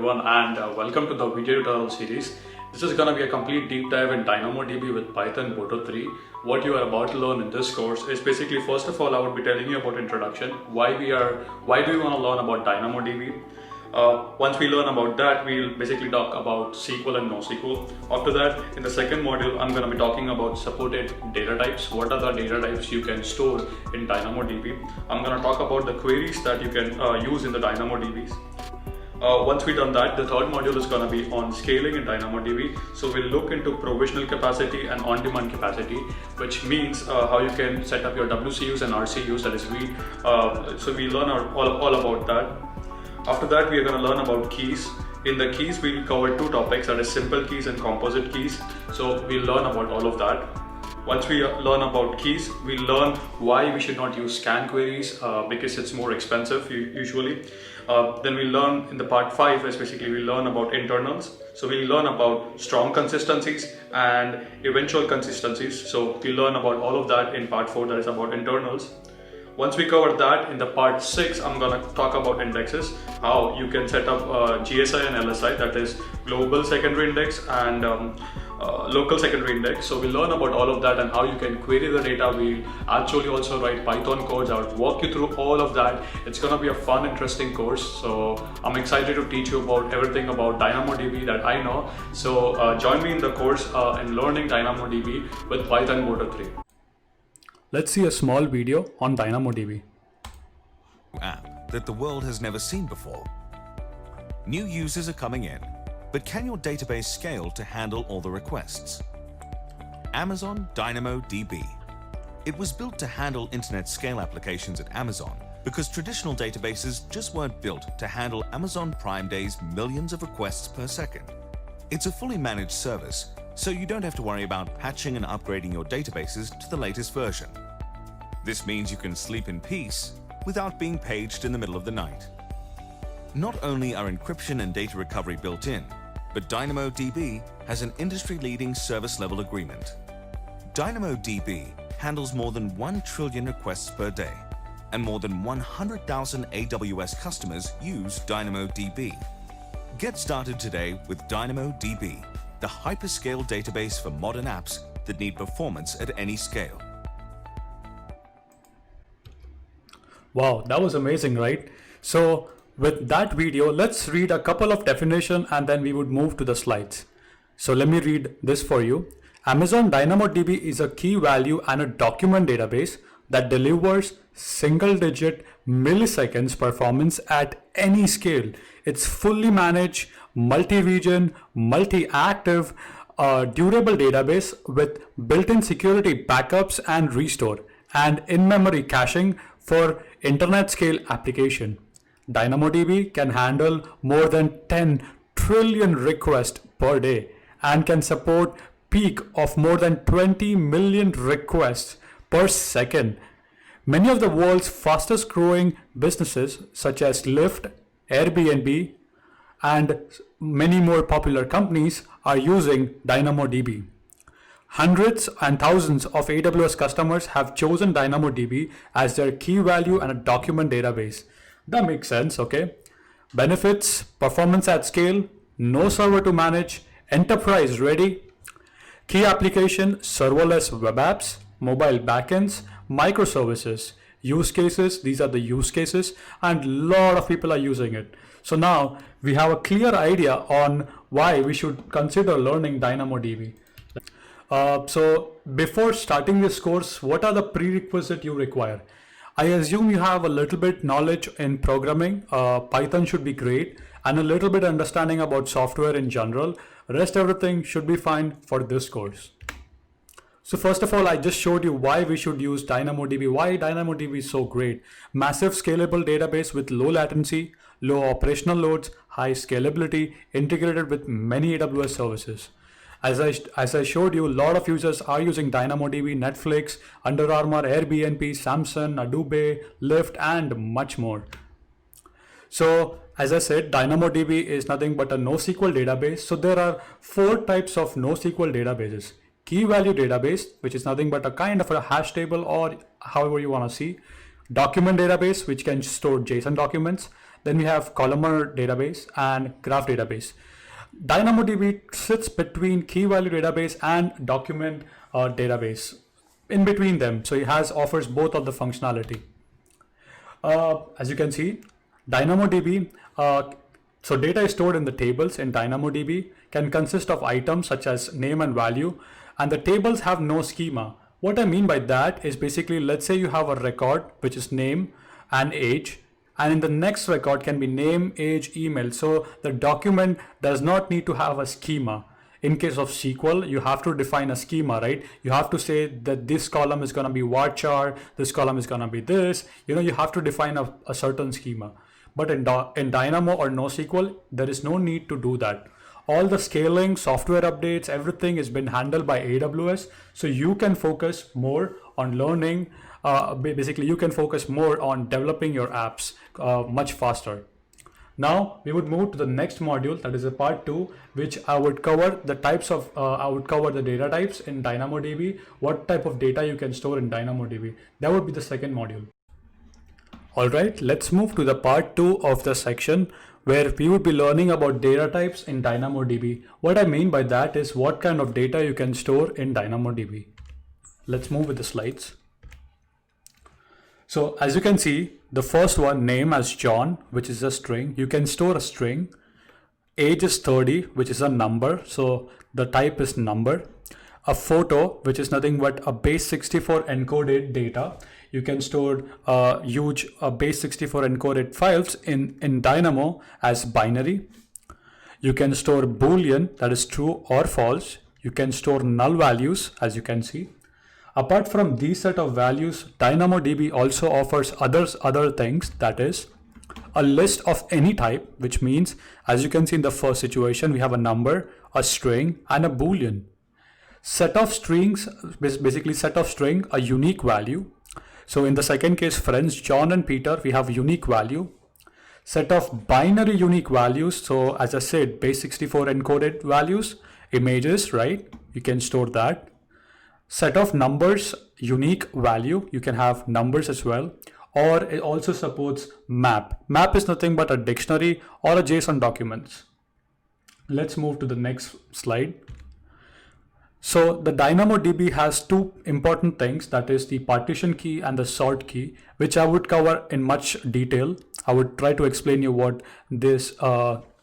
Everyone, and welcome to the video tutorial series. This is going to be a complete deep dive in DynamoDB with Python Boto3. What you are about to learn in this course is basically, first of all, I would be telling you about introduction. Why do we want to learn about DynamoDB? Once we learn about that, we'll basically talk about SQL and NoSQL. After that, in the second module, I'm going to be talking about supported data types. What are the data types you can store in DynamoDB? I'm going to talk about the queries that you can use in the DynamoDBs. Once we've done that, the third module is going to be on scaling in DynamoDB. So we'll look into provisional capacity and on-demand capacity, which means how you can set up your WCUs and RCUs, that is read. So we learn all about that. After that, we are going to learn about keys. In the keys, we'll cover two topics, that is simple keys and composite keys. So we'll learn about all of that. Once we learn about keys, we'll learn why we should not use scan queries because it's more expensive usually. Then we'll learn in the part 5, basically we'll learn about internals. So we'll learn about strong consistencies and eventual consistencies. So we'll learn about all of that in part 4, that is about internals. Once we cover that, in the part 6, I'm going to talk about indexes, how you can set up GSI and LSI, that is global secondary index and local secondary index. So we'll learn about all of that and how you can query the data. We'll actually also write Python codes. I'll walk you through all of that. It's going to be a fun, interesting course. So I'm excited to teach you about everything about DynamoDB that I know. So join me in the course in learning DynamoDB with Python Boto3. Let's see a small video on DynamoDB. App that the world has never seen before. New users are coming in, but can your database scale to handle all the requests? Amazon DynamoDB. It was built to handle internet scale applications at Amazon because traditional databases just weren't built to handle Amazon Prime Day's millions of requests per second. It's a fully managed service, so you don't have to worry about patching and upgrading your databases to the latest version. This means you can sleep in peace without being paged in the middle of the night. Not only are encryption and data recovery built in, but DynamoDB has an industry-leading service-level agreement. DynamoDB handles more than 1 trillion requests per day, and more than 100,000 AWS customers use DynamoDB. Get started today with DynamoDB, the hyperscale database for modern apps that need performance at any scale. Wow, that was amazing, right? So with that video, let's read a couple of definitions and then we would move to the slides. So let me read this for you. Amazon DynamoDB is a key value and a document database that delivers single-digit milliseconds performance at any scale. It's fully managed, multi-region, multi-active, durable database with built-in security backups and restore, and in-memory caching for internet scale application. DynamoDB can handle more than 10 trillion requests per day and can support peak of more than 20 million requests per second. Many of the world's fastest growing businesses such as Lyft, Airbnb, and many more popular companies are using DynamoDB. Hundreds and thousands of AWS customers have chosen DynamoDB as their key value and a document database. That makes sense, okay? Benefits: performance at scale, no server to manage, enterprise ready, key application, serverless web apps, mobile backends, microservices, use cases. These are the use cases, and a lot of people are using it. So now we have a clear idea on why we should consider learning DynamoDB. So before starting this course, what are the prerequisites you require? I assume you have a little bit knowledge in programming. Python should be great, and a little bit understanding about software in general. Rest everything should be fine for this course. So first of all, I just showed you why we should use DynamoDB, why DynamoDB is so great. Massive scalable database with low latency, low operational loads, high scalability, integrated with many AWS services. As I showed you, a lot of users are using DynamoDB, Netflix, Under Armour, Airbnb, Samsung, Adobe, Lyft, and much more. So as I said, DynamoDB is nothing but a NoSQL database. So there are 4 types of NoSQL databases. Key value database, which is nothing but a kind of a hash table or however you want to see. Document database, which can store JSON documents. Then we have columnar database and graph database. DynamoDB sits between key value database and document database, in between them. So it offers both of the functionality. As you can see, DynamoDB, so data is stored in the tables in DynamoDB, can consist of items such as name and value, and the tables have no schema. What I mean by that is basically, let's say you have a record which is name and age, and in the next record can be name, age, email. So the document does not need to have a schema. In case of SQL, you have to define a schema, right? You have to say that this column is going to be varchar, this column is going to be this. You have to define a certain schema. But in Dynamo or NoSQL, there is no need to do that. All the scaling, software updates, everything has been handled by AWS. So you can focus more on learning. Basically, you can focus more on developing your apps much faster. Now we would move to the next module, that is a part 2, which I would cover the types of, I would cover the data types in DynamoDB, what type of data you can store in DynamoDB. That would be the second module. Alright, let's move to the part 2 of the section where we would be learning about data types in DynamoDB. What I mean by that is what kind of data you can store in DynamoDB. Let's move with the slides. So as you can see, the first one, name as John, which is a string. You can store a string. Age is 30, which is a number. So the type is number. A photo, which is nothing but a base 64 encoded data. You can store huge base 64 encoded files in Dynamo as binary. You can store Boolean, that is true or false. You can store null values, as you can see. Apart from these set of values, DynamoDB also offers other things, that is a list of any type, which means, as you can see in the first situation, we have a number, a string, and a Boolean. Set of strings, basically set of string, a unique value. So in the second case, friends John and Peter, we have unique value. Set of binary unique values. So as I said, base 64 encoded values, images, right? You can store that. Set of numbers, unique value. You can have numbers as well. Or it also supports map. Map is nothing but a dictionary or a JSON documents. Let's move to the next slide. So the DynamoDB has two important things, that is the partition key and the sort key, which I would cover in much detail. I would try to explain you what this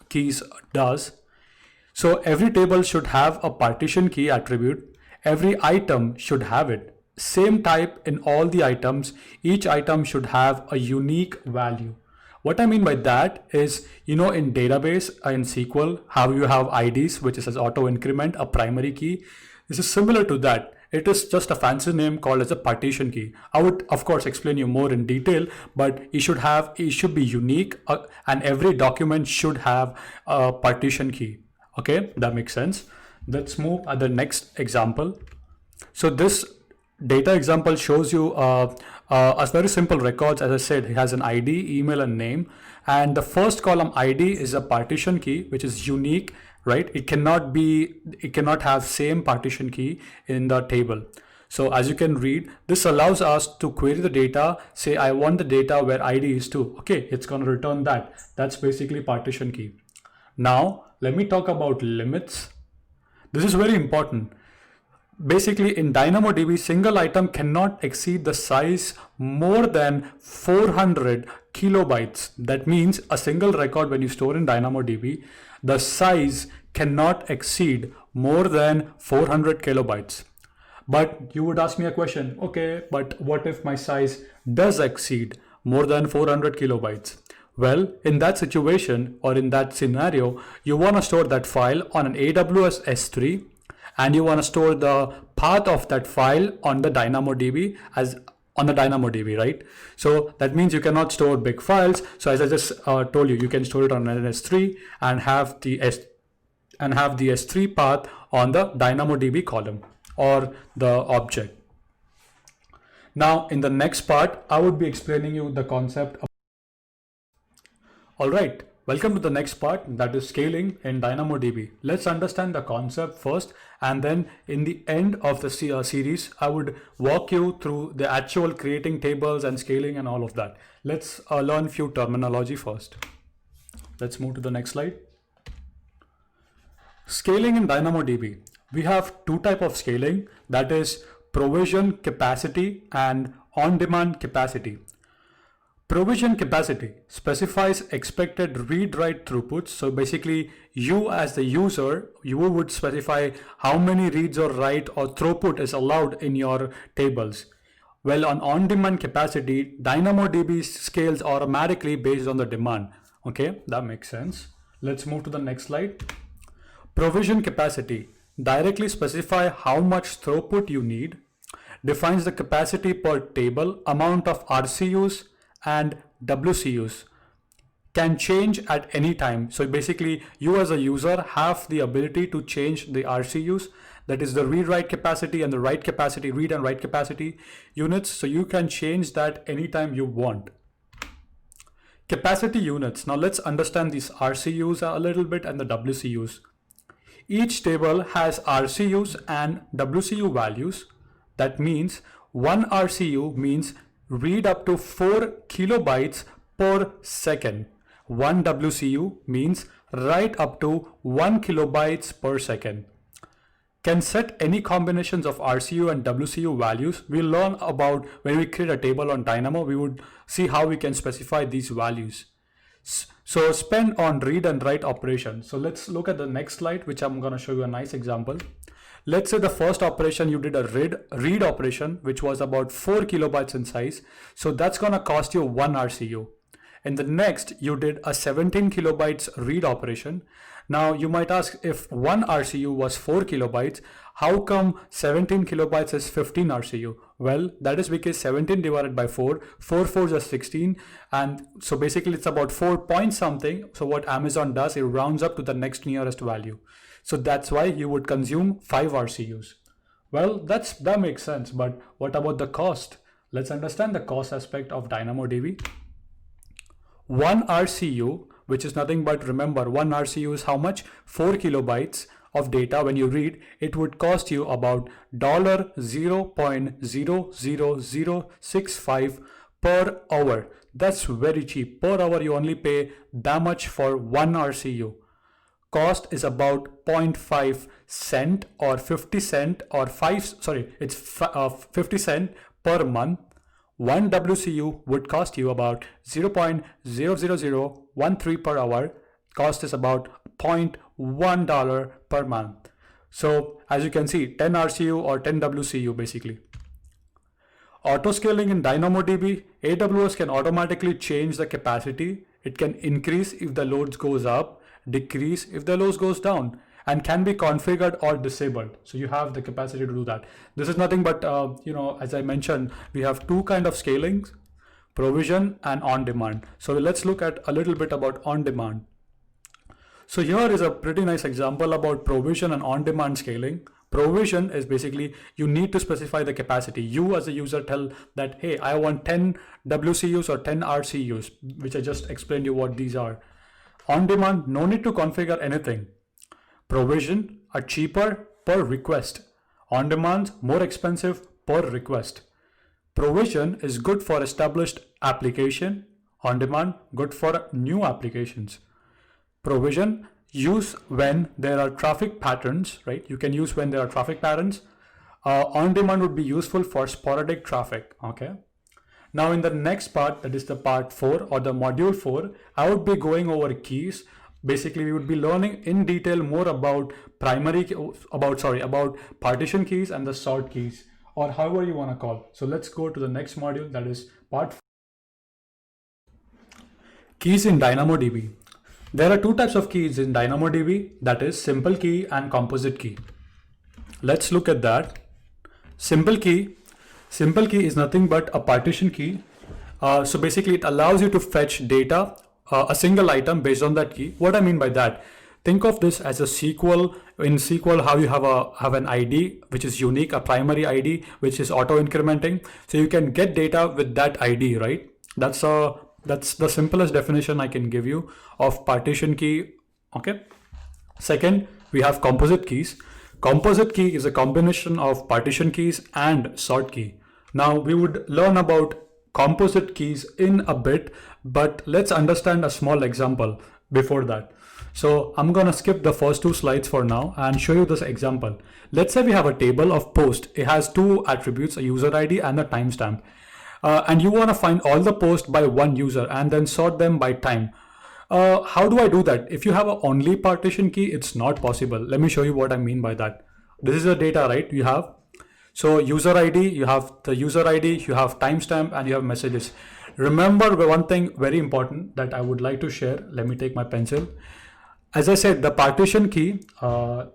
keys does. So every table should have a partition key attribute. Every item should have it. Same type in all the items. Each item should have a unique value. What I mean by that is, in database, in SQL, how you have IDs, which is as auto increment, a primary key. This is similar to that. It is just a fancy name called as a partition key. I would, of course, explain you more in detail, but it should be unique, and every document should have a partition key. Okay, that makes sense. Let's move at the next example. So this data example shows you a very simple records. As I said, it has an ID, email, and name. And the first column ID is a partition key, which is unique, right? It cannot have same partition key in the table. So as you can read, this allows us to query the data, say I want the data where ID is 2. Okay, it's going to return that. That's basically partition key. Now, let me talk about limits. This is very important. Basically, in DynamoDB, single item cannot exceed the size more than 400 kilobytes. That means a single record, when you store in DynamoDB, the size cannot exceed more than 400 kilobytes. But you would ask me a question, okay, but what if my size does exceed more than 400 kilobytes? Well, in that situation or in that scenario, you want to store that file on an AWS S3, and you want to store the path of that file on the DynamoDB right? So that means you cannot store big files. So as I just told you, you can store it on an S3 and have the S3 path on the DynamoDB column or the object. Now, in the next part, I would be explaining you the concept. All right. Welcome to the next part, that is scaling in DynamoDB. Let's understand the concept first, and then in the end of the series, I would walk you through the actual creating tables and scaling and all of that. Let's learn few terminology first. Let's move to the next slide. Scaling in DynamoDB. We have two types of scaling, that is provision capacity and on-demand capacity. Provision capacity specifies expected read-write throughputs. So basically, you as the user, you would specify how many reads or write or throughput is allowed in your tables. Well, on-demand capacity, DynamoDB scales automatically based on the demand. Okay, that makes sense. Let's move to the next slide. Provision capacity directly specify how much throughput you need, defines the capacity per table, amount of RCUs, and WCUs can change at any time. So basically, you as a user have the ability to change the RCUs, that is the read-write capacity and the write capacity, read and write capacity units. So you can change that anytime you want. Capacity units. Now let's understand these RCUs a little bit and the WCUs. Each table has RCUs and WCU values. That means one RCU means read up to 4 kilobytes per second. One WCU means write up to 1 kilobytes per second. Can set any combinations of RCU and WCU values. We'll learn about when we create a table on Dynamo, we would see how we can specify these values. So spend on read and write operations. So let's look at the next slide, which I'm going to show you a nice example. Let's say the first operation you did a read operation, which was about 4 kilobytes in size. So that's going to cost you 1 RCU. And the next you did a 17 kilobytes read operation. Now you might ask, if 1 RCU was 4 kilobytes, how come 17 kilobytes is 15 RCU? Well, that is because 17 divided by 4, 4 4s are 16. And so basically it's about 4 point something. So what Amazon does, it rounds up to the next nearest value. So that's why you would consume 5 RCUs. Well, that makes sense, but what about the cost? Let's understand the cost aspect of DynamoDB. 1 RCU, which is nothing but, remember, 1 RCU is how much? 4 kilobytes of data. When you read, it would cost you about $0.00065 per hour. That's very cheap. Per hour, you only pay that much for 1 RCU. Cost is about 0.5 cent or 50 cent or 50 cent per month. 1 WCU would cost you about 0.00013 per hour. Cost is about $0.1 per month. So as you can see, 10 RCU or 10 WCU basically. Autoscaling in DynamoDB, AWS can automatically change the capacity. It can increase if the load goes up, decrease if the load goes down, and can be configured or disabled. So you have the capacity to do that. This is nothing but, as I mentioned, we have two kind of scalings, provision and on-demand. So let's look at a little bit about on-demand. So here is a pretty nice example about provision and on-demand scaling. Provision is basically, you need to specify the capacity. You as a user tell that, hey, I want 10 WCUs or 10 RCUs, which I just explained you what these are. On-demand, no need to configure anything. Provision are cheaper per request. On-demand, more expensive per request. Provision is good for established application. On-demand, good for new applications. Provision, use when there are traffic patterns, right? You can use when there are traffic patterns. On-demand would be useful for sporadic traffic, okay? Now in the next part, that is the part 4 or the module 4, I would be going over keys. Basically, we would be learning in detail more about about partition keys and the sort keys, or however you want to call. So let's go to the next module, that is part 4. Keys in DynamoDB. There are two types of keys in DynamoDB, that is simple key and composite key. Let's look at that. Simple key is nothing but a partition key. So basically it allows you to fetch data, a single item based on that key. What I mean by that, think of this as a SQL. In SQL, how you have an ID which is unique, a primary ID which is auto incrementing. So you can get data with that ID, right? That's a That's the simplest definition I can give you of partition key. Okay. Second, we have composite keys. Composite key is a combination of partition keys and sort key. Now we would learn about composite keys in a bit, but let's understand a small example before that. So I'm gonna skip the first two slides for now and show you this example. Let's say we have a table of post. It has two attributes, a user ID and a timestamp. And you wanna find all the posts by one user and then sort them by time. How do I do that? If you have a only partition key, it's not possible. Let me show you what I mean by that. This is the data, right? You have, so user ID, you have the user ID, you have timestamp, and you have messages. Remember one thing very important that I would like to share. Let me take my pencil. As I said, the partition key, I'm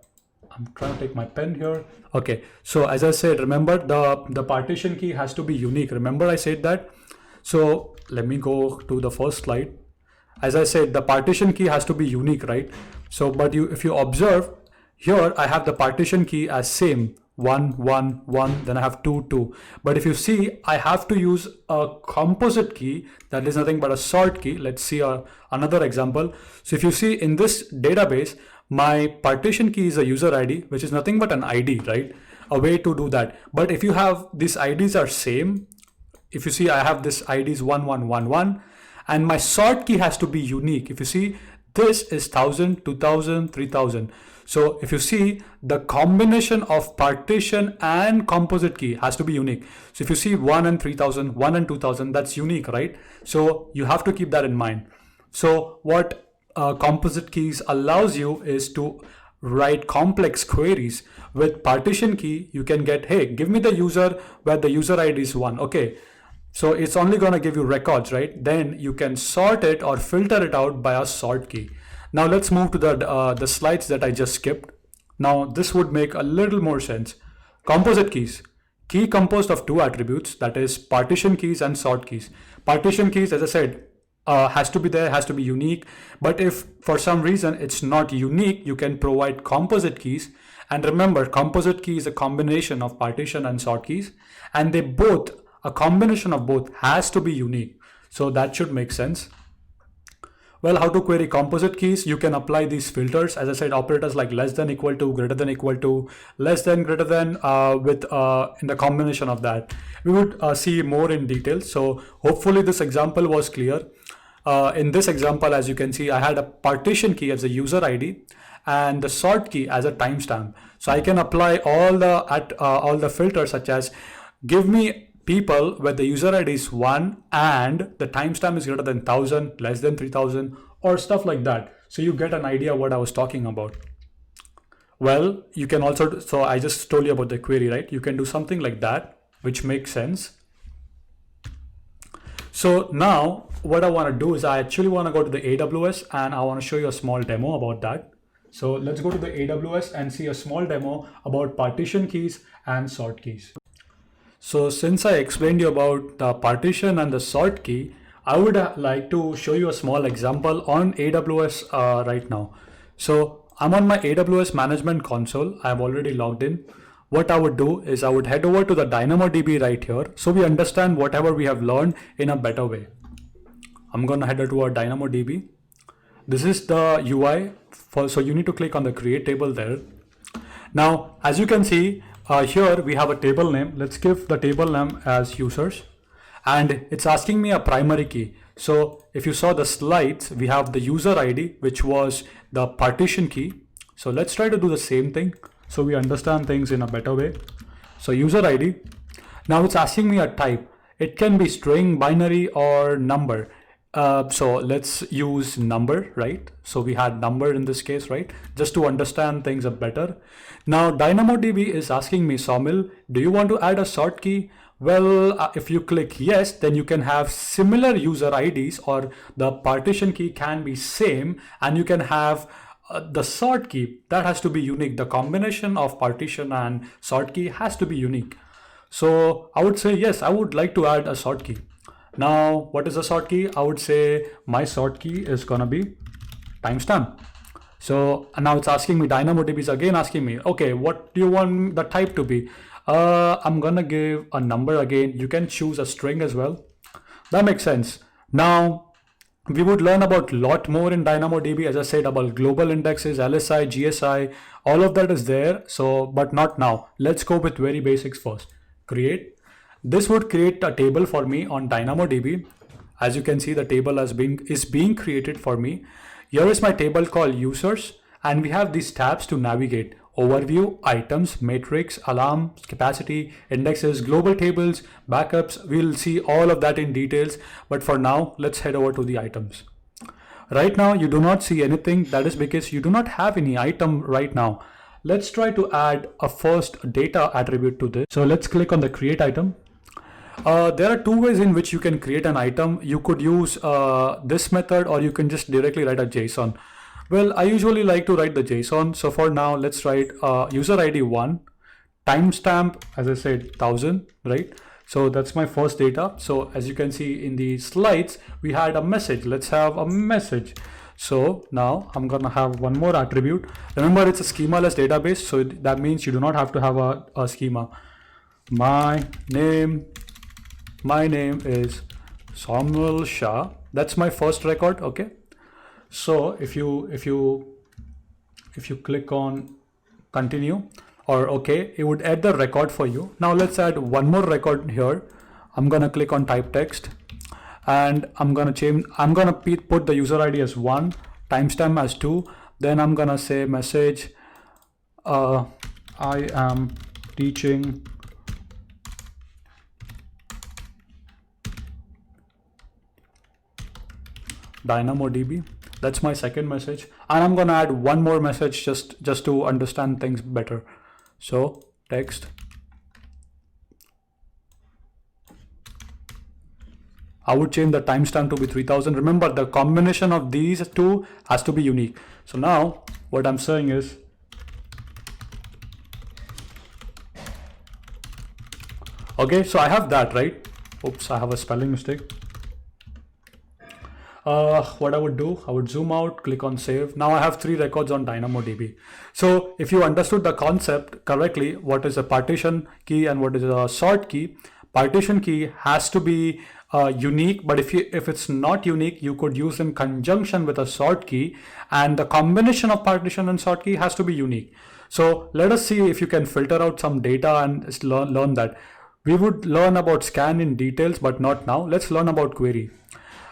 trying to take my pen here. Okay, so as I said, remember the partition key has to be unique. Remember I said that? So let me go to the first slide. As I said, the partition key has to be unique, right? So, but if you observe here, I have the partition key as same 1, 1, 1, then I have 2, 2. But if you see, I have to use a composite key that is nothing but a sort key. Let's see another example. So if you see in this database, my partition key is a user ID, which is nothing but an ID, right? A way to do that. But if you have these IDs are same, if you see, I have this IDs 1, 1, 1, 1. And my sort key has to be unique. If you see, this is 1000, 2000, 3000. So if you see, the combination of partition and composite key has to be unique. So if you see 1 and 3000, 1 and 2000, that's unique, right? So you have to keep that in mind. So what composite keys allows you is to write complex queries. With partition key, you can get, hey, give me the user where the user ID is 1. Okay. So it's only going to give you records, right? Then you can sort it or filter it out by a sort key. Now let's move to the slides that I just skipped. Now this would make a little more sense. Composite keys. Key composed of two attributes, that is partition keys and sort keys. Partition keys, as I said, has to be there, has to be unique. But if for some reason it's not unique, you can provide composite keys. And remember, composite key is a combination of partition and sort keys. And they both, a combination of both has to be unique. So that should make sense. Well, how to query composite keys? You can apply these filters. As I said, operators like less than, equal to, greater than, equal to, less than, greater than, in the combination of that. We would see more in detail. So hopefully this example was clear. In this example, as you can see, I had a partition key as a user ID and the sort key as a timestamp. So I can apply all the filters, such as give me people where the user ID is 1 and the timestamp is greater than 1000, less than 3000, or stuff like that. So you get an idea what I was talking about. Well, you can also, so I just told you about the query, right? You can do something like that, which makes sense. So now what I want to do is I actually want to go to the AWS and I want to show you a small demo about that. So let's go to the AWS and see a small demo about partition keys and sort keys. So since I explained you about the partition and the sort key, I would like to show you a small example on AWS right now. So I'm on my AWS management console. I've already logged in. What I would do is I would head over to the DynamoDB right here, so we understand whatever we have learned in a better way. I'm going to head over to our DynamoDB. This is the UI, so you need to click on the create table there. Now, as you can see, here we have a table name. Let's give the table name as users, and it's asking me a primary key. So if you saw the slides, we have the user ID, which was the partition key. So let's try to do the same thing so we understand things in a better way. So user ID. Now it's asking me a type. It can be string, binary, or number. So let's use number, right? So we had number in this case, right? Just to understand things a better. Now DynamoDB is asking me, Saumil, do you want to add a sort key? Well, if you click yes, then you can have similar user IDs, or the partition key can be same, and you can have the sort key that has to be unique. The combination of partition and sort key has to be unique. So I would say, yes, I would like to add a sort key. Now, what is a sort key? I would say my sort key is gonna be timestamp. So now it's asking me, DynamoDB is again asking me, okay, what do you want the type to be? I'm gonna give a number again. You can choose a string as well. That makes sense. Now, we would learn about a lot more in DynamoDB, as I said, about global indexes, LSI, GSI, all of that is there. So, but not now. Let's go with very basics first. Create. This would create a table for me on DynamoDB. As you can see, the table is being created for me. Here is my table called users, and we have these tabs to navigate: overview, items, matrix, alarm, capacity, indexes, global tables, backups. We'll see all of that in details, but for now, let's head over to the items. Right now, you do not see anything. That is because you do not have any item right now. Let's try to add a first data attribute to this. So let's click on the create item. There are two ways in which you can create an item. You could use this method, or you can just directly write a JSON. Well, I usually like to write the JSON. So for now, let's write user ID 1, timestamp, as I said, 1000, right? So that's my first data. So as you can see in the slides, we had a message. Let's have a message. So now I'm gonna have one more attribute. Remember, it's a schemaless database, so that means you do not have to have a schema. My name is Samuel Shah. That's my first record. Okay. So if you click on continue or okay, it would add the record for you. Now let's add one more record here. I'm gonna click on type text, and I'm gonna put the user ID as 1, timestamp as 2. Then I'm gonna say message, I am teaching DynamoDB. That's my second message, and I'm gonna add one more message just to understand things better. So text, I would change the timestamp to be 3000. Remember, the combination of these two has to be unique. So now what I'm saying is, okay, so I have that, right? Oops, I have a spelling mistake. What I would do, I would zoom out, click on save. Now I have 3 records on DynamoDB. So if you understood the concept correctly, what is a partition key and what is a sort key? Partition key has to be unique, but if it's not unique, you could use in conjunction with a sort key, and the combination of partition and sort key has to be unique. So let us see if you can filter out some data and learn that. We would learn about scan in details, but not now. Let's learn about query.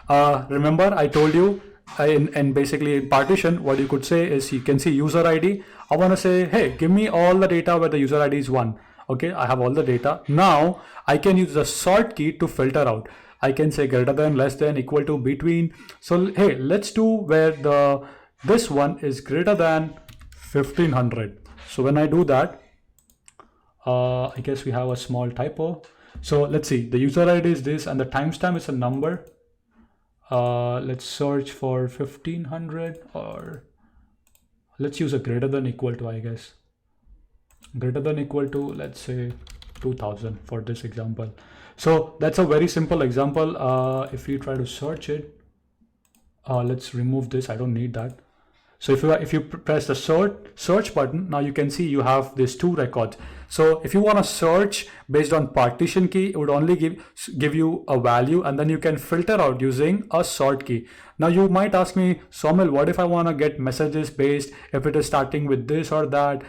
Remember, I told you and basically in partition, what you could say is, you can see user ID. I want to say, hey, give me all the data where the user ID is 1. Okay, I have all the data. Now I can use the sort key to filter out. I can say greater than, less than, equal to, between. So hey, let's do where this one is greater than 1500. So when I do that, I guess we have a small typo. So let's see, the user ID is this and the timestamp is a number. Let's search for 1500, or let's use a greater than equal to, I guess. Greater than equal to, let's say 2000 for this example. So that's a very simple example. If we try to search it, let's remove this. I don't need that. So if you press the search button, now you can see you have these 2 records. So if you want to search based on partition key, it would only give you a value, and then you can filter out using a sort key. Now you might ask me, Somil, what if I want to get messages based, if it is starting with this or that?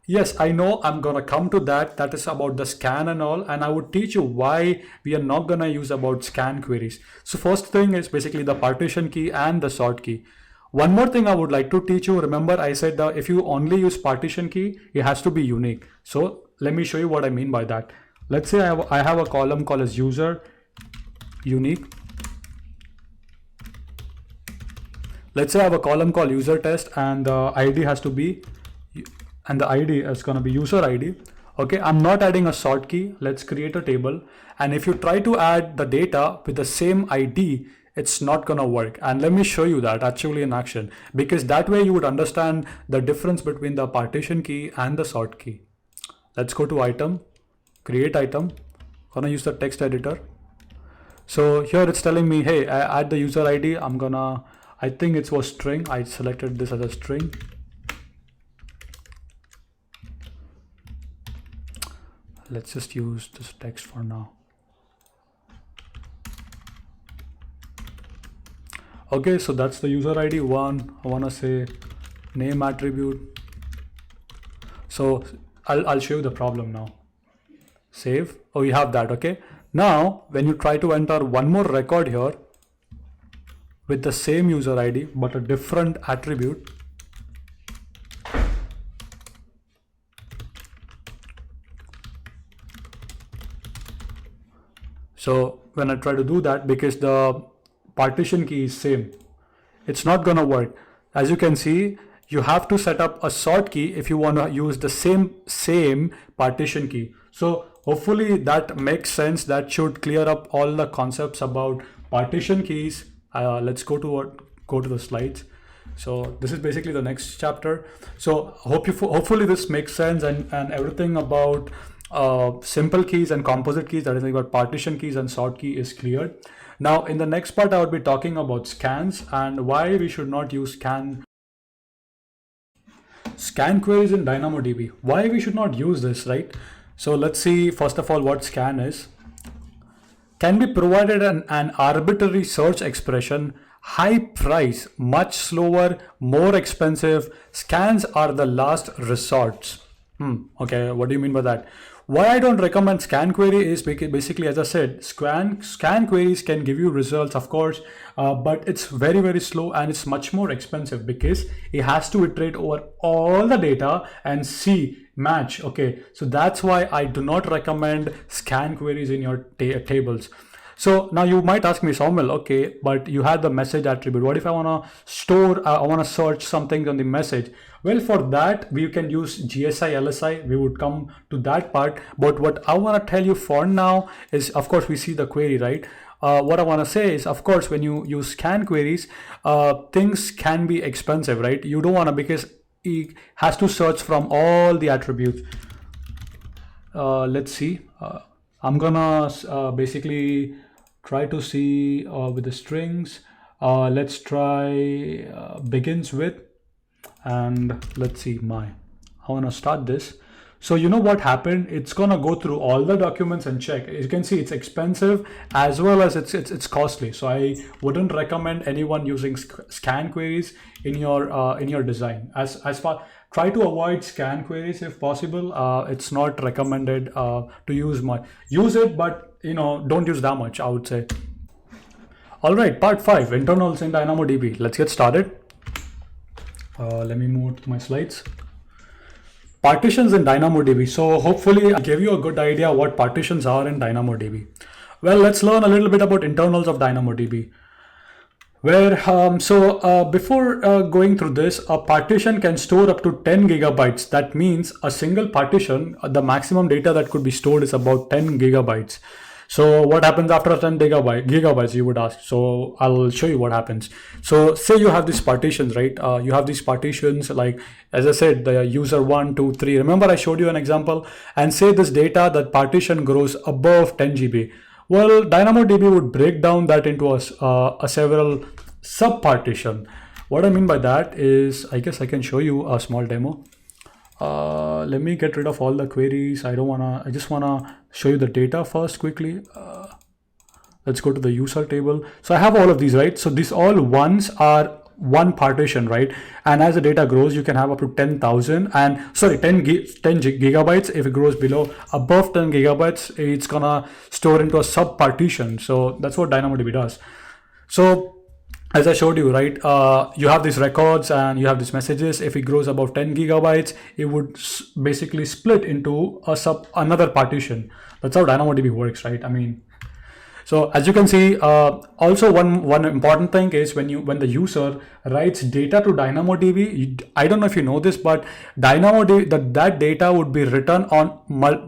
Yes, I know, I'm gonna come to that. That is about the scan and all, and I would teach you why we are not gonna use about scan queries. So first thing is basically the partition key and the sort key. One more thing I would like to teach you. Remember, I said that if you only use partition key, it has to be unique. So let me show you what I mean by that. Let's say I have a column called as user unique. Let's say I have a column called user test, and the ID has to be, and the ID is going to be user ID. Okay, I'm not adding a sort key. Let's create a table. And if you try to add the data with the same ID, it's not gonna work. And let me show you that actually in action, because that way you would understand the difference between the partition key and the sort key. Let's go to item, create item, gonna use the text editor. So here it's telling me, hey, I add the user ID. I think it was string. I selected this as a string. Let's just use this text for now. Okay, so that's the user ID one. I want to say name attribute. So I'll show you the problem now. Save. Oh, you have that. Okay. Now, when you try to enter one more record here with the same user ID but a different attribute, so when I try to do that, because the partition key is same, it's not gonna work. As you can see, you have to set up a sort key if you want to use the same partition key. So hopefully that makes sense. That should clear up all the concepts about partition keys. Let's go to the slides. So this is basically the next chapter. So hopefully this makes sense, and everything about simple keys and composite keys, that is about partition keys and sort key, is cleared. Now in the next part I would be talking about scans and why we should not use scan queries in DynamoDB. Why we should not use this, right? So let's see first of all what scan is. Can be provided an arbitrary search expression, high price, much slower, more expensive. Scans are the last resorts. Okay, what do you mean by that? Why I don't recommend scan query is because basically, as I said, scan queries can give you results, of course, but it's very, very slow and it's much more expensive because it has to iterate over all the data and see match. Okay, so that's why I do not recommend scan queries in your tables. So now you might ask me, Saumil, okay, but you had the message attribute. What if I want to store, I want to search something on the message? Well, for that, we can use GSI, LSI. We would come to that part. But what I want to tell you for now is, of course, we see the query, right? What I want to say is, of course, when you use scan queries, things can be expensive, right? You don't want to, because it has to search from all the attributes. Let's see. I'm gonna basically try to see with the strings. Let's try begins with, and let's see I want to start this. So you know what happened? It's gonna go through all the documents and check. You can see it's expensive as well as it's costly. So I wouldn't recommend anyone using scan queries in your design. Try to avoid scan queries if possible. It's not recommended to use much. Use it, but don't use that much, I would say. All right, part 5, internals in DynamoDB. Let's get started. Let me move to my slides. Partitions in DynamoDB. So hopefully I gave you a good idea what partitions are in DynamoDB. Well, let's learn a little bit about internals of DynamoDB. Before going through this, a partition can store up to 10 gigabytes. That means a single partition, the maximum data that could be stored is about 10 gigabytes. So what happens after 10 gigabytes, you would ask. So I'll show you what happens. So say you have these partitions, right? You have these partitions, like, as I said, the user 1, 2, 3. Remember I showed you an example, and say this data, that partition grows above 10 GB. Well, DynamoDB would break down that into a several sub-partition. What I mean by that is, I guess I can show you a small demo. Let me get rid of all the queries. I just wanna show you the data first quickly. Let's go to the user table. So I have all of these, right? So these all ones are one partition, right? And as the data grows, you can have up to 10,000 and 10 gigabytes. If it grows above 10 gigabytes, it's gonna store into a sub partition. So that's what DynamoDB does. So as I showed you, right, you have these records and you have these messages. If it grows above 10 gigabytes, it would basically split into another partition. That's how DynamoDB works, right? I mean, so as you can see, also one important thing is when the user writes data to DynamoDB, I don't know if you know this, but DynamoDB, that data would be written on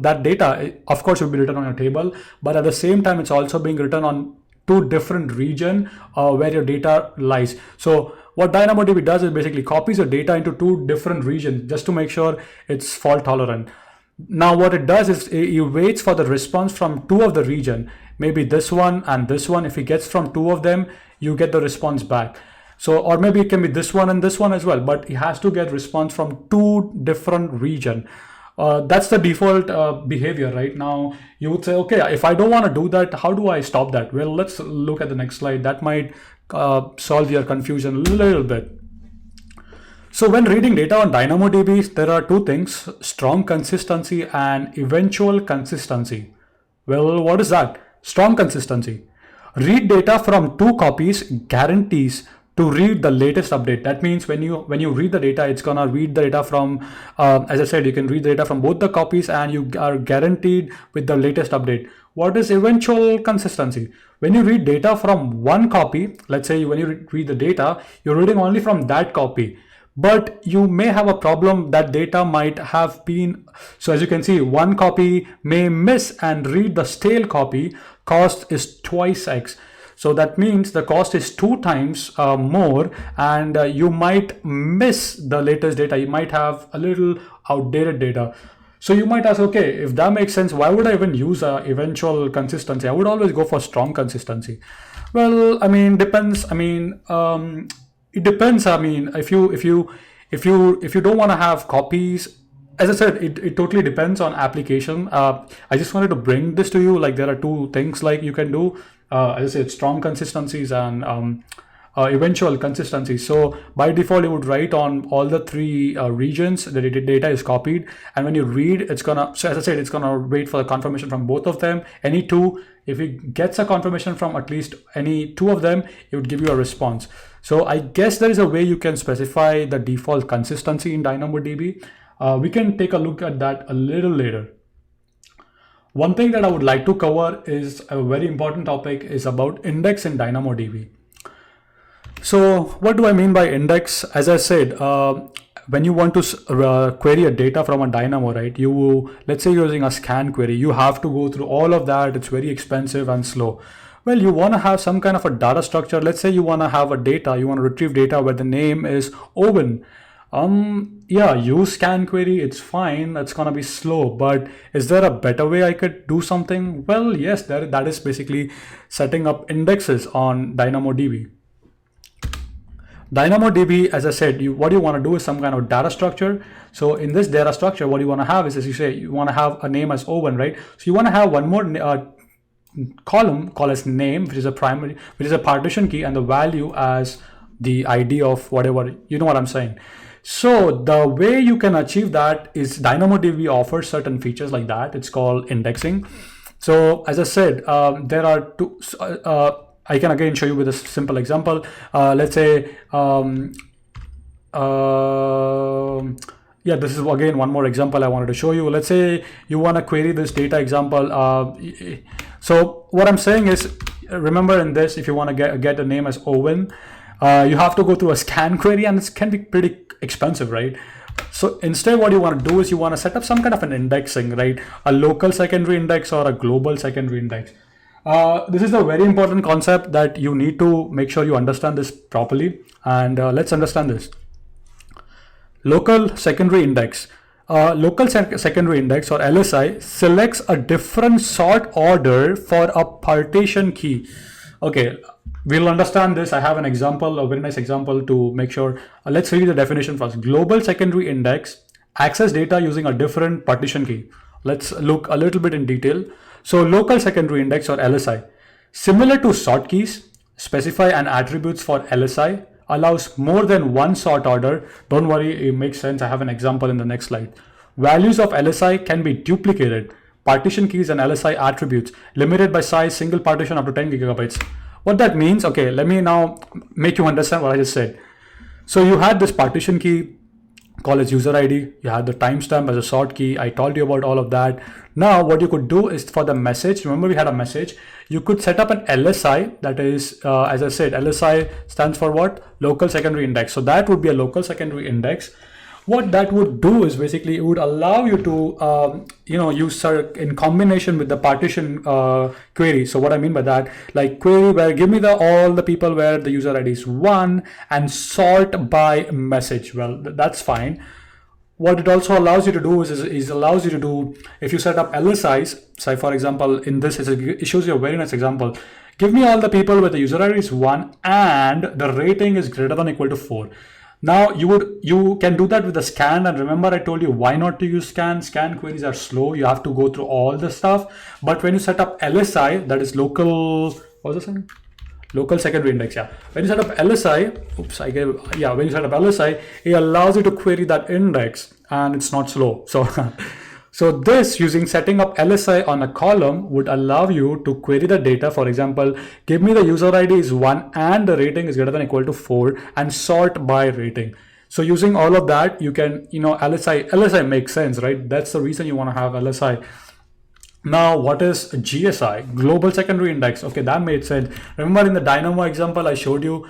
that data, of course, would be written on a table, but at the same time, it's also being written on 2 different regions where your data lies. So what DynamoDB does is basically copies your data into 2 different regions just to make sure it's fault tolerant. Now what it does is it waits for the response from 2 of the region, maybe this one and this one. If it gets from 2 of them, you get the response back. So, or maybe it can be this one and this one as well, but it has to get response from 2 different regions. That's the default behavior right now. You would say, okay, if I don't want to do that, how do I stop that? Well, let's look at the next slide. That might solve your confusion a little bit. So when reading data on DynamoDB, there are two things: strong consistency and eventual consistency. Well, what is that? Strong consistency. Read data from two copies guarantees to read the latest update. That means when you read the data, it's gonna read the data from, as I said, you can read the data from both the copies, and you are guaranteed with the latest update. What is eventual consistency? When you read data from one copy, let's say when you read the data, you're reading only from that copy. But you may have a problem that data might have been, so as you can see, one copy may miss and read the stale copy. Cost is twice X. So that means the cost is 2 times more, and you might miss the latest data. You might have a little outdated data. So you might ask, okay, if that makes sense, why would I even use eventual consistency? I would always go for strong consistency. Well, I mean, depends. I mean, it depends. I mean, if you don't want to have copies, as I said, it totally depends on application. I just wanted to bring this to you. Like, there are two things like you can do. As I said, strong consistencies and eventual consistency. So by default, you would write on all the 3 regions that the data is copied, and when you read, it's gonna, so as I said, it's gonna wait for the confirmation from both of them. Any 2, if it gets a confirmation from at least any 2 of them, it would give you a response. So I guess there is a way you can specify the default consistency in DynamoDB. We can take a look at that a little later. One thing that I would like to cover is a very important topic, is about index in DynamoDB. So what do I mean by index? As I said, when you want to query a data from a Dynamo, right? Let's say you're using a scan query, you have to go through all of that. It's very expensive and slow. Well, you want to have some kind of a data structure. Let's say you want to have you want to retrieve data where the name is Owen. Yeah, use scan query, it's fine. That's gonna be slow, but is there a better way I could do something? Well, yes, that is basically setting up indexes on DynamoDB. DynamoDB, as I said, what you want to do is some kind of data structure. So in this data structure, what you want to have is, as you say, you want to have a name as Owen, right? So you want to have one more column called as name, which is a partition key, and the value as the ID of whatever, you know what I'm saying. So the way you can achieve that is DynamoDB offers certain features like that. It's called indexing. So as I said, there are 2, I can again show you with a simple example. Let's say, yeah, this is again one more example I wanted to show you. Let's say you want to query this data example. So what I'm saying is, remember in this, if you want to get a name as Owen, you have to go through a scan query, and it can be pretty expensive, right? So instead, what you want to do is you want to set up some kind of an indexing, right? A local secondary index or a global secondary index. This is a very important concept that you need to make sure you understand this properly, and let's understand this. Local secondary index. Secondary index, or LSI, selects a different sort order for a partition key. Okay, we'll understand this. I have an example, a very nice example to make sure. Let's read the definition first. Global secondary index access data using a different partition key. Let's look a little bit in detail. So local secondary index, or LSI, similar to sort keys, specify an attributes for LSI, allows more than one sort order. Don't worry, it makes sense. I have an example in the next slide. Values of LSI can be duplicated. Partition keys and LSI attributes, limited by size, single partition up to 10 gigabytes. What that means, okay, let me now make you understand what I just said. So you had this partition key, call its user ID, you had the timestamp as a sort key. I told you about all of that. Now what you could do is, for the message, remember we had a message, you could set up an LSI, that is, as I said, LSI stands for what? Local secondary index. So that would be a local secondary index. What that would do is basically it would allow you to use in combination with the partition query. So what I mean by that, like query where give me all the people where the user ID is 1 and sort by message. Well, that's fine. What it also allows you to do is allows you to do, if you set up LSIs, say for example, in this, it shows you a very nice example. Give me all the people where the user ID is 1 and the rating is greater than or equal to 4. Now you can do that with the scan, and remember I told you why not to use scan. Scan queries are slow. You have to go through all the stuff. But when you set up LSI, that is local, what was I saying? Local secondary index, yeah. When you set up LSI, when you set up LSI, it allows you to query that index and it's not slow. So, so this using setting up LSI on a column would allow you to query the data. For example, give me the user ID is 1 and the rating is greater than or equal to 4 and sort by rating. So using all of that, you can, LSI makes sense, right? That's the reason you want to have LSI. Now, what is GSI? Global Secondary Index. Okay, that made sense. Remember in the Dynamo example I showed you,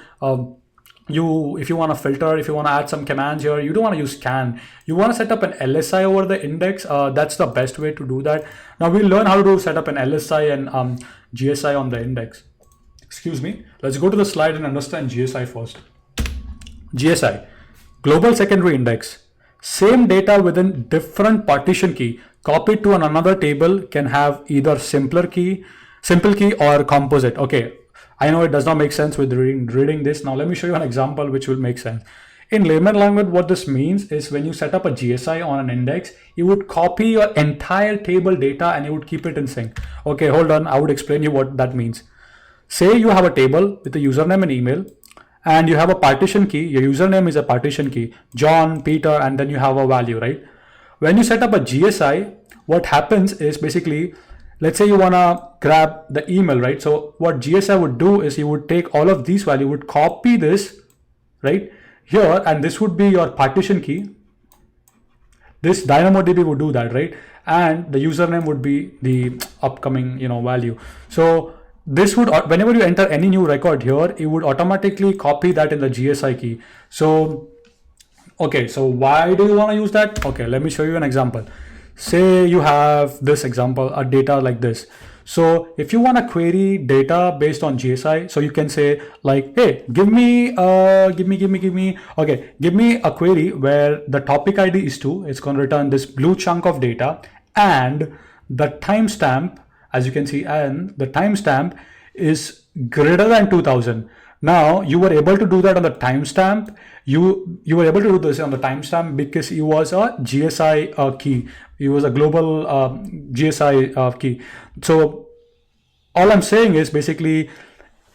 if you want to filter, if you want to add some commands here, you don't want to use scan. You want to set up an LSI over the index. That's the best way to do that. Now we'll learn how to set up an LSI and GSI on the index. Excuse me. Let's go to the slide and understand GSI first. GSI, Global Secondary Index. Same data within different partition key copied to another table can have either simple key or composite. Okay, I know it does not make sense with reading this. Now let me show you an example which will make sense. In layman language, what this means is when you set up a GSI on an index, you would copy your entire table data and you would keep it in sync. Okay, hold on. I would explain you what that means. Say you have a table with a username and email, and you have a partition key. Your username is a partition key, John, Peter, and then you have a value, right? When you set up a GSI, what happens is basically, let's say you want to grab the email, right? So what GSI would do is you would take all of these values, would copy this, right, here, and this would be your partition key. This DynamoDB would do that, right? And the username would be the upcoming, value. So this would, whenever you enter any new record here, it would automatically copy that in the GSI key. So, okay, so why do you want to use that? Okay, let me show you an example. Say you have this example, a data like this. So if you want to query data based on GSI, so you can say like, hey, give me a query where the topic ID is 2. It's going to return this blue chunk of data and the timestamp, as you can see, and the timestamp is greater than 2000. Now you were able to do that on the timestamp. You were able to do this on the timestamp because it was a GSI key. It was a global GSI key. So all I'm saying is basically,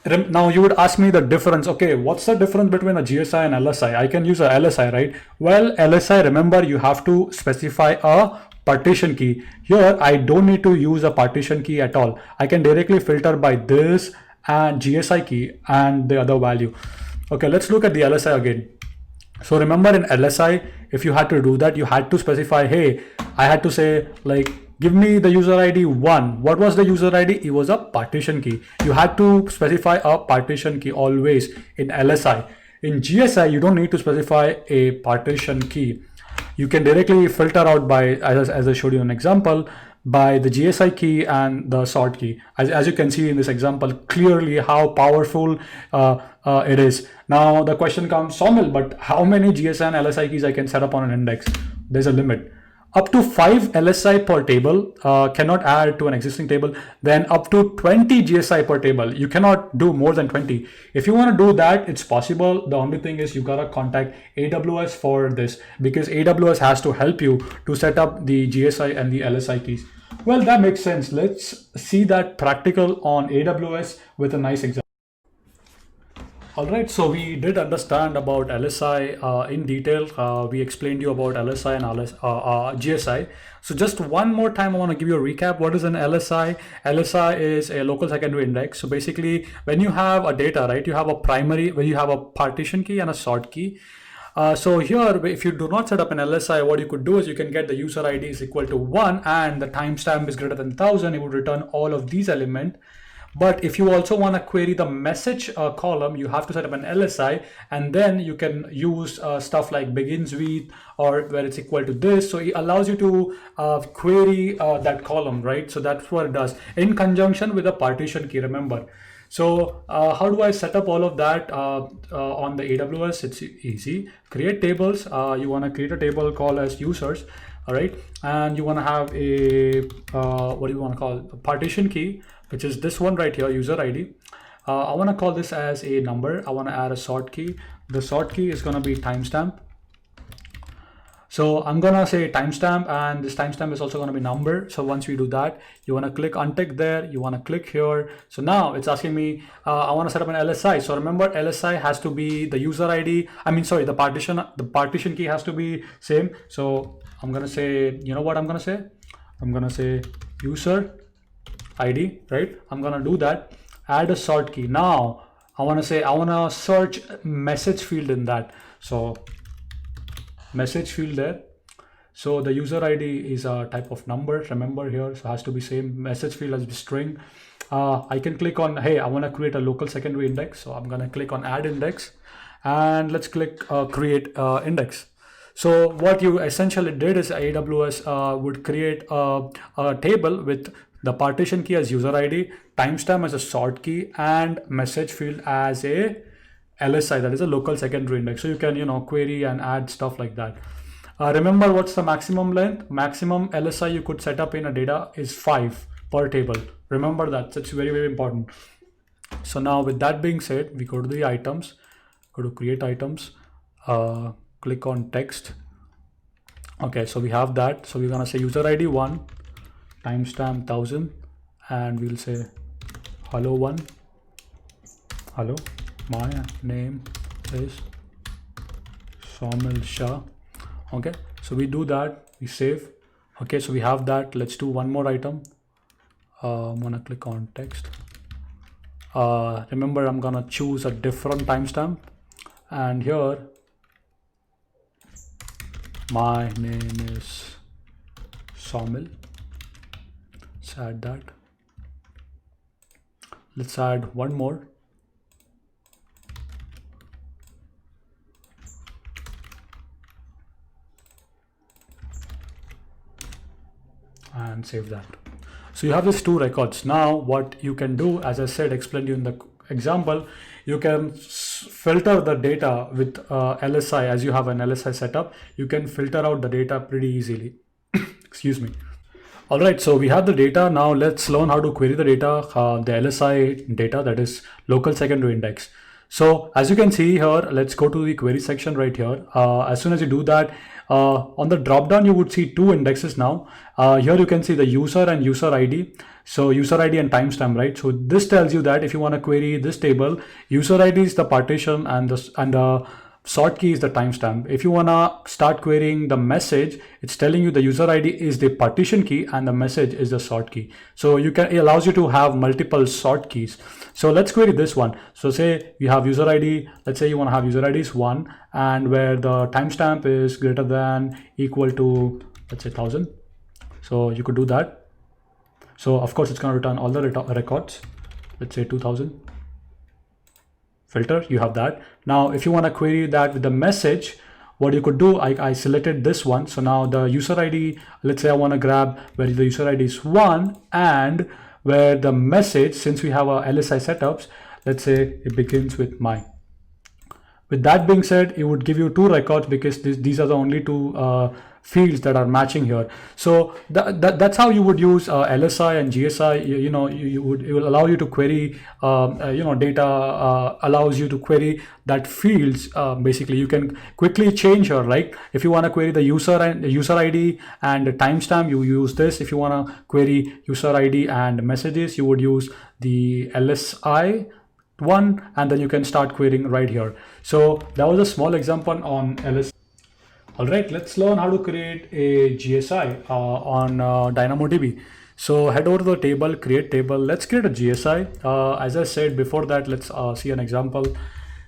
now you would ask me the difference. Okay, what's the difference between a GSI and LSI? I can use a LSI, right? Well, LSI, remember, you have to specify a partition key. Here, I don't need to use a partition key at all. I can directly filter by this and GSI key and the other value. Okay, let's look at the LSI again. So remember in LSI, if you had to do that, you had to specify, hey, I had to say like, give me the user ID 1. What was the user ID? It was a partition key. You had to specify a partition key always in LSI. In GSI, you don't need to specify a partition key. You can directly filter out by, as I showed you an example, by the GSI key and the sort key. As you can see in this example, clearly how powerful it is. Now the question comes, Somil, but how many GSI and LSI keys I can set up on an index? There's a limit. Up to 5 LSI per table, cannot add to an existing table. Then up to 20 GSI per table. You cannot do more than 20. If you want to do that, it's possible. The only thing is you gotta contact AWS for this, because AWS has to help you to set up the GSI and the LSI keys. Well, that makes sense. Let's see that practical on AWS with a nice example. All right, so we did understand about LSI in detail. We explained you about LSI and GSI. So just one more time, I want to give you a recap. What is an LSI? LSI is a local secondary index. So basically, when you have a data, right, you have a primary, where you have a partition key and a sort key. So here, if you do not set up an LSI, what you could do is you can get the user ID is equal to 1 and the timestamp is greater than 1000. It would return all of these elements. But if you also want to query the message column, you have to set up an LSI, and then you can use stuff like begins with or where it's equal to this. So it allows you to query that column, right? So that's what it does in conjunction with a partition key, remember. So how do I set up all of that on the AWS? It's easy. Create tables. You want to create a table called as users. All right. And you want to have a, what do you want to call a partition key, which is this one right here, user ID. I want to call this as a number. I want to add a sort key. The sort key is going to be timestamp. So I'm gonna say timestamp, and this timestamp is also gonna be number. So once we do that, you wanna click untick there, you wanna click here. So now it's asking me, I wanna set up an LSI. So remember, LSI has to be the user ID. The partition key has to be same. So I'm gonna say, you know what I'm gonna say? I'm gonna say user ID, right? I'm gonna do that, add a sort key. Now I wanna search message field in that. So message field there. So the user ID is a type of number, remember here, so it has to be same. Message field as string. I can click on, hey, I want to create a local secondary index. So I'm going to click on add index, and let's click create index. So what you essentially did is AWS would create a table with the partition key as user ID, timestamp as a sort key, and message field as a LSI, that is a local secondary index. So you can, query and add stuff like that. Remember, what's the maximum length? Maximum LSI you could set up in a data is 5 per table. Remember that. It's very, very important. So now with that being said, we go to the items, go to create items, click on text. Okay, so we have that. So we're gonna say user ID 1, timestamp 1000, and we'll say hello 1, hello. My name is Somil Shah. Okay, so we do that, we save. Okay, so we have that. Let's do one more item. I'm gonna click on text. Remember, I'm gonna choose a different timestamp, and here my name is Somil. Let's add that. Let's add one more. And save that. So you have these 2 records. Now what you can do, as I said, explained you in the example, you can filter the data with LSI. As you have an LSI setup, you can filter out the data pretty easily. Excuse me. All right, so we have the data. Now let's learn how to query the data, the LSI data, that is local secondary index. So as you can see here, let's go to the query section right here. As soon as you do that, on the drop down, you would see 2 indexes now. Here you can see the user and user ID. So user ID and timestamp, right? So this tells you that if you want to query this table, user ID is the partition and the sort key is the timestamp. If you want to start querying the message, it's telling you the user ID is the partition key and the message is the sort key. So it allows you to have multiple sort keys. So let's query this one. So say you have user ID, let's say you want to have user ID is 1, and where the timestamp is greater than equal to, let's say 1000. So you could do that. So of course it's going to return all the records. Let's say 2000. Filter, you have that. Now if you want to query that with the message, what you could do, I selected this one. So now the user ID, let's say I want to grab where the user ID is 1 and where the message, since we have our LSI setups, let's say it begins with my. With that being said, it would give you 2 records because these are the only 2 fields that are matching here. So that's how you would use LSI and GSI. It will allow you to query data, allows you to query that fields. Basically you can quickly change here, like if you want to query the user and the user ID and the timestamp, you use this. If you want to query user ID and messages, you would use the LSI one, and then you can start querying right here. So that was a small example on LSI. All right, let's learn how to create a GSI on DynamoDB. So head over to the table, create table. Let's create a GSI. As I said before that, let's see an example.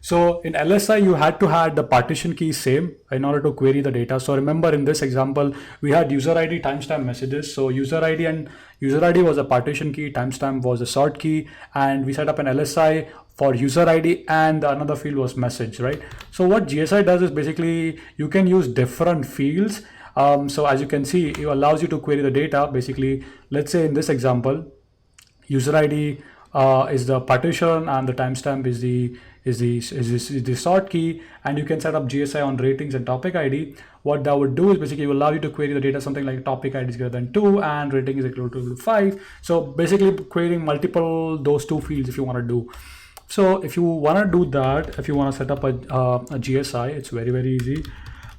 So in LSI, you had to have the partition key same in order to query the data. So remember in this example, we had user ID, timestamp, messages. So user ID was a partition key, timestamp was a sort key, and we set up an LSI for user ID, and another field was message, right? So what GSI does is basically you can use different fields. So as you can see, it allows you to query the data. Basically, let's say in this example, user ID is the partition and the timestamp is the sort key, and you can set up GSI on ratings and topic ID. What that would do is basically allow you to query the data something like topic ID is greater than 2 and rating is equal to 5. So basically querying multiple those 2 fields if you want to do. So if you want to do that, if you want to set up a GSI, it's very, very easy.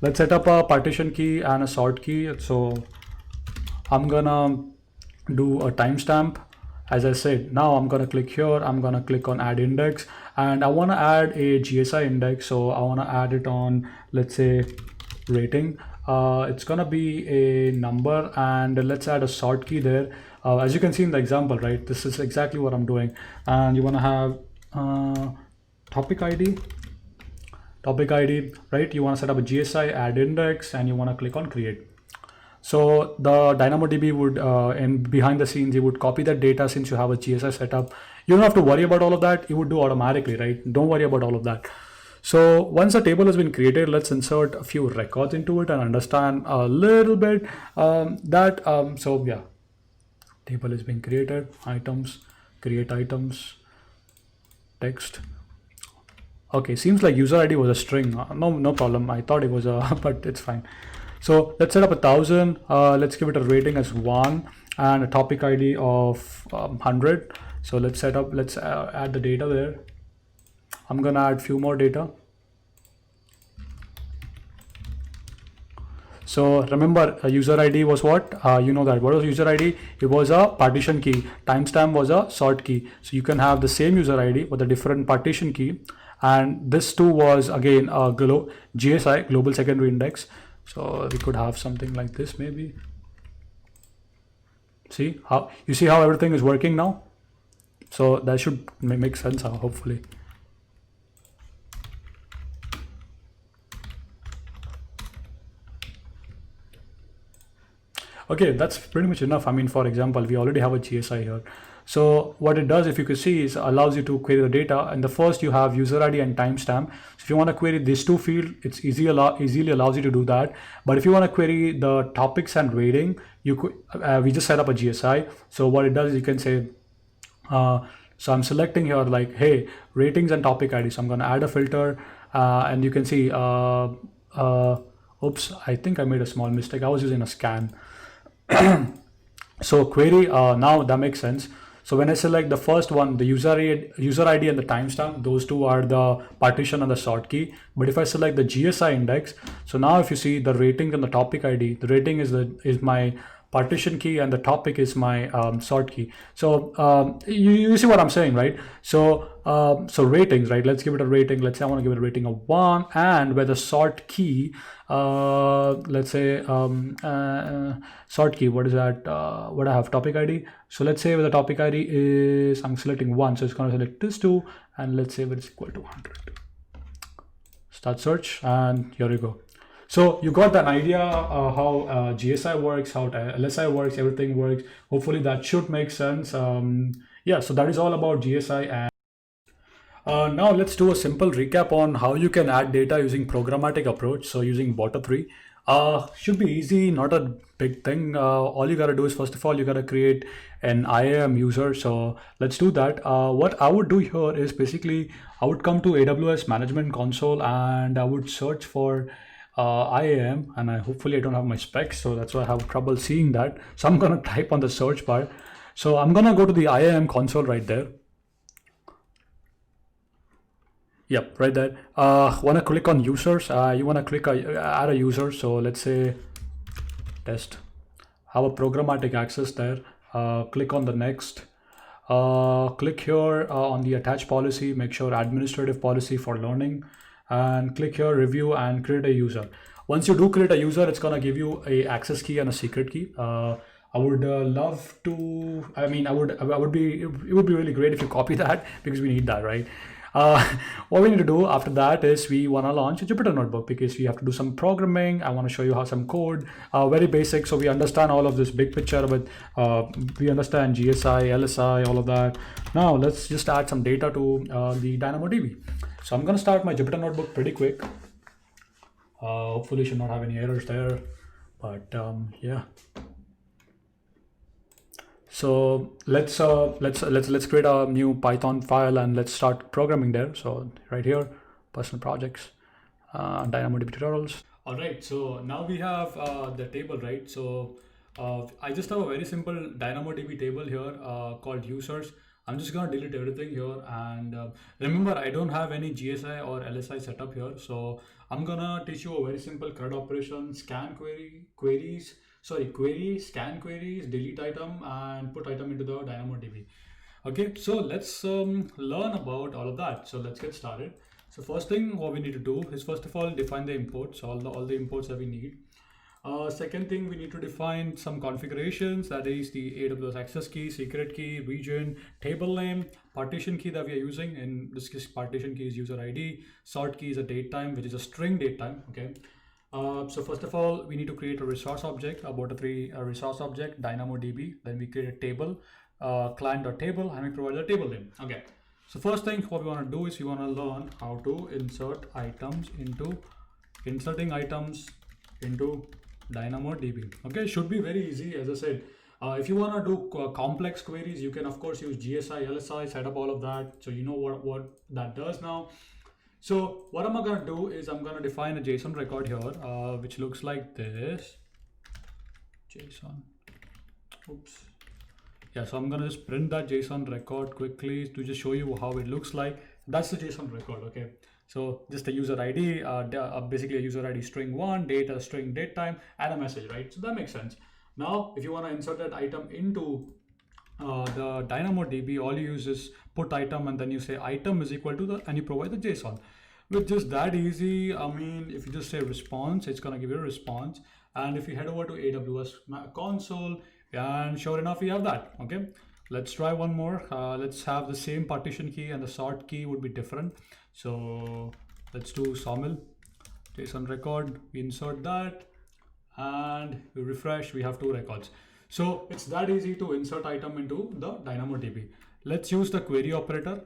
Let's set up a partition key and a sort key. So I'm gonna do a timestamp. As I said, now I'm gonna click here, I'm gonna click on add index, and I wanna add a GSI index. So I wanna add it on, let's say, rating. It's gonna be a number, and let's add a sort key there. As you can see in the example, right, this is exactly what I'm doing. And you wanna have topic ID, right? You wanna set up a GSI, add index, and you wanna click on create. So the DynamoDB would, and behind the scenes, it would copy that data. Since you have a GSI setup, you don't have to worry about all of that. It would do automatically, right? Don't worry about all of that. So once a table has been created, let's insert a few records into it and understand a little bit so yeah, table is being created, items, create items, text. Okay, seems like user ID was a string. No problem. I thought it was a, but it's fine. So let's set up 1,000. Let's give it a rating as 1 and a topic ID of 100. So let's add the data there. I'm gonna add few more data. So remember, a user ID was what? You know that. What was user ID? It was a partition key. Timestamp was a sort key. So you can have the same user ID with a different partition key. And this too was again a GSI, global secondary index. So we could have something like this maybe. See how everything is working now? So that should make sense, hopefully. Okay, that's pretty much enough. I mean, for example, we already have a GSI here. So what it does, if you could see, is allows you to query the data. And the first you have user ID and timestamp. So if you want to query these two fields, it's easily allows you to do that. But if you want to query the topics and rating, you could we just set up a GSI. So what it does is you can say, so I'm selecting here like, hey, ratings and topic ID. So I'm going to add a filter, and you can see, oops, I think I made a small mistake. I was using a scan. So query, now that makes sense. So when I select the first one, the user ID and the timestamp, those two are the partition and the sort key. But if I select the GSI index, so now if you see the rating and the topic ID, the rating is my partition key and the topic is my sort key. So you see what I'm saying, right? So ratings, right? Let's give it a rating. Let's say I want to give it a rating of 1, and where the sort key, let's say sort key, what is that? What I have, topic ID. So let's say where the topic ID is, I'm selecting 1, so it's going to select this 2, and let's say where it's equal to 100. Start search, and here you go. So you got an idea how GSI works, how LSI works, everything works. Hopefully that should make sense. Yeah, so that is all about GSI. And now let's do a simple recap on how you can add data using programmatic approach. So using Boto3 should be easy, not a big thing. All you gotta do is, first of all, you gotta create an IAM user. So let's do that. What I would do here is basically I would come to AWS Management Console and I would search for IAM, and hopefully I don't have my specs, so that's why I have trouble seeing that. So I'm gonna type on the search bar. So I'm gonna go to the IAM console right there. Yep, right there. Wanna click on users. You wanna click add a user. So let's say test. Have a programmatic access there. Click on the next. Click here on the attach policy. Make sure administrative policy for learning. And click here, review, and create a user. Once you do create a user, it's gonna give you a access key and a secret key. I would love to. I mean, it would be really great if you copy that, because we need that, right? What we need to do after that is we want to launch a Jupyter notebook, because we have to do some programming. I want to show you how some code, very basic, so we understand all of this big picture, but we understand GSI, LSI, all of that. Now let's just add some data to the DynamoDB. So I'm going to start my Jupyter notebook pretty quick. Hopefully should not have any errors there, but yeah. So let's create a new Python file and let's start programming there. So right here, personal projects, DynamoDB tutorials. All right, so now we have the table, right? So I just have a very simple DynamoDB table here called users. I'm just gonna delete everything here, and remember, I don't have any GSI or LSI setup here, so I'm gonna teach you a very simple CRUD operation: scan query, scan queries, delete item, and put item into the DynamoDB. Okay, so let's learn about all of that. So let's get started. So first thing what we need to do is, first of all, define the imports, all the imports that we need. Second thing, we need to define some configurations, that is the AWS access key, secret key, region, table name, partition key that we are using. In this case, partition key is user ID, sort key is a datetime, which is a string datetime. Okay. So first of all, we need to create a resource object, a Boto3 resource object, DynamoDB. Then we create a table, client.table, and we provide the table name. Okay. So first thing what we want to do is we want to learn how to insert items into DynamoDB. Okay, should be very easy. As I said, if you want to do complex queries, you can of course use GSI, LSI, set up all of that, so you know what that does now. So what am I going to do is I'm going to define a JSON record here, which looks like this. JSON. Oops. Yeah, so I'm going to just print that JSON record quickly to just show you how it looks like. That's the JSON record. Okay. So just a user ID, basically a user ID string 1, data string datetime, and a message, right? So that makes sense. Now, if you want to insert that item into the DynamoDB, all you use is put item, and then you say item is equal to and you provide the JSON. With just that easy, I mean, if you just say response, it's gonna give you a response. And if you head over to AWS console, and sure enough, we have that. Okay, let's try one more. Let's have the same partition key, and the sort key would be different. So let's do sawmill JSON record. We insert that, and we refresh. We have 2 records. So it's that easy to insert item into the DynamoDB. Let's use the query operator.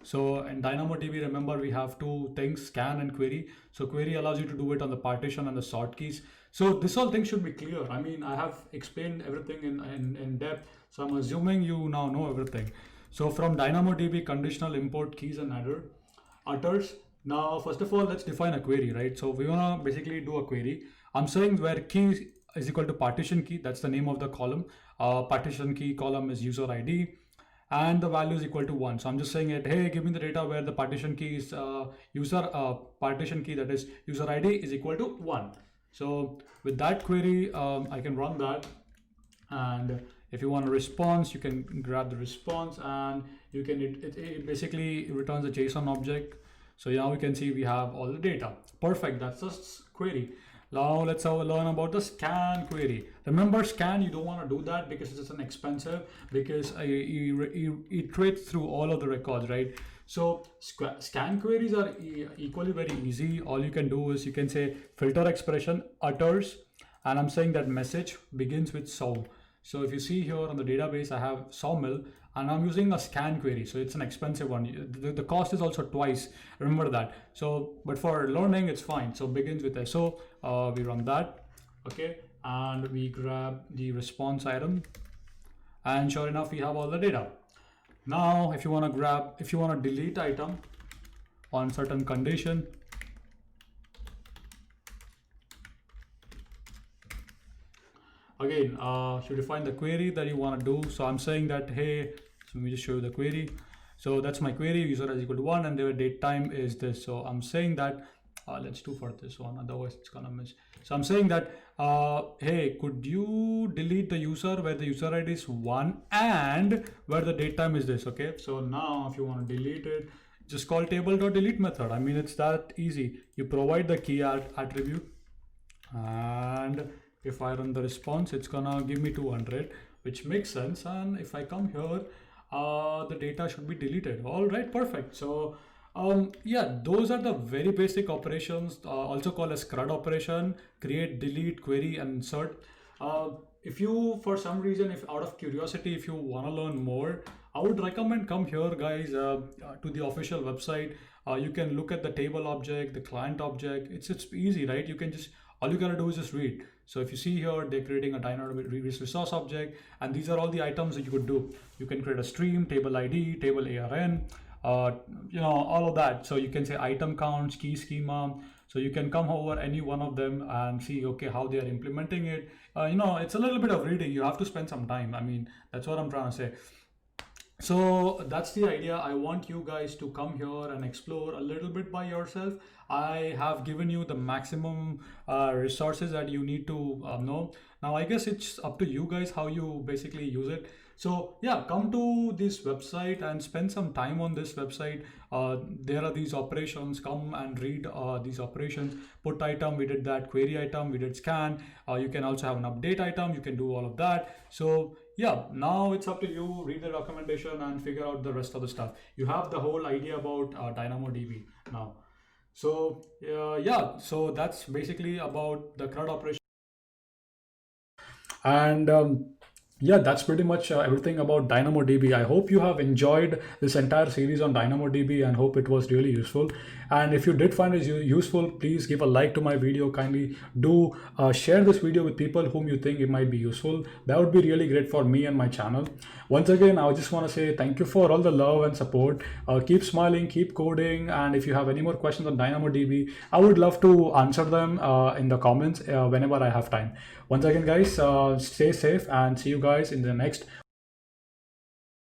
So in DynamoDB, remember, we have 2 things, scan and query. So query allows you to do it on the partition and the sort keys. So this whole thing should be clear. I mean, I have explained everything in depth, so I'm assuming you now know everything. So from DynamoDB, conditional import keys and utters. Now, first of all, let's define a query, right? So we wanna basically do a query. I'm saying where key is equal to partition key, that's the name of the column. Partition key column is user ID, and the value is equal to 1. So I'm just saying it, hey, give me the data where the partition key is partition key, that is user ID, is equal to 1. So with that query, I can run that, and if you want a response, you can grab the response, and you can it basically returns a JSON object. So now we can see we have all the data. Perfect. That's just query. Now let's learn about the scan query. Remember, scan, you don't want to do that because it's an expensive, because you iterate through all of the records, right? So scan queries are equally very easy. All you can do is you can say filter expression utters, and I'm saying that message begins with saw. So if you see here on the database, I have sawmill, and I'm using a scan query. So it's an expensive one. The cost is also twice. Remember that. So, but for learning, it's fine. So begins with SO. We run that. Okay. And we grab the response item. And sure enough, we have all the data. Now, if you want to delete item on certain condition, again, should define the query that you want to do. So I'm saying that, hey, so let me just show you the query. So that's my query, user is equal to 1, and the date time is this. So I'm saying that, let's do for this one, otherwise it's gonna miss. So I'm saying that, hey, could you delete the user where the user ID is 1 and where the date time is this. Okay, so now if you want to delete it, just call table.delete method. I mean, it's that easy. You provide the key attribute, and if I run the response, it's gonna give me 200, which makes sense. And if I come here, the data should be deleted. All right, perfect. So yeah, those are the very basic operations, also called as CRUD operation: create, delete, query, and insert. If you, for some reason, if out of curiosity, if you want to learn more, I would recommend come here, guys, to the official website. You can look at the table object, the client object. It's easy, right? You can just, all you gotta do is just read. So if you see here, they're creating a DynamoDB resource object, and these are all the items that you could do. You can create a stream, table ID, table ARN, you know, all of that. So you can say item counts, key schema. So you can come over any one of them and see, okay, how they are implementing it. You know, it's a little bit of reading. You have to spend some time. I mean, that's what I'm trying to say. So that's the idea. I want you guys to come here and explore a little bit by yourself. I have given you the maximum resources that you need to know. Now, I guess it's up to you guys how you basically use it. So yeah, come to this website and spend some time on this website. There are these operations. Come and read these operations. Put item, we did that. Query item, we did scan. You can also have an update item. You can do all of that. So yeah, now it's up to you. Read the documentation and figure out the rest of the stuff. You have the whole idea about DynamoDB now. So yeah, so that's basically about the CRUD operation. And yeah, that's pretty much everything about DynamoDB. I hope you have enjoyed this entire series on DynamoDB and hope it was really useful. And if you did find it useful, please give a like to my video. Kindly do share this video with people whom you think it might be useful. That would be really great for me and my channel. Once again, I just want to say thank you for all the love and support. Keep smiling, keep coding. And if you have any more questions on DynamoDB, I would love to answer them in the comments whenever I have time. Once again, guys, stay safe and see you guys in the next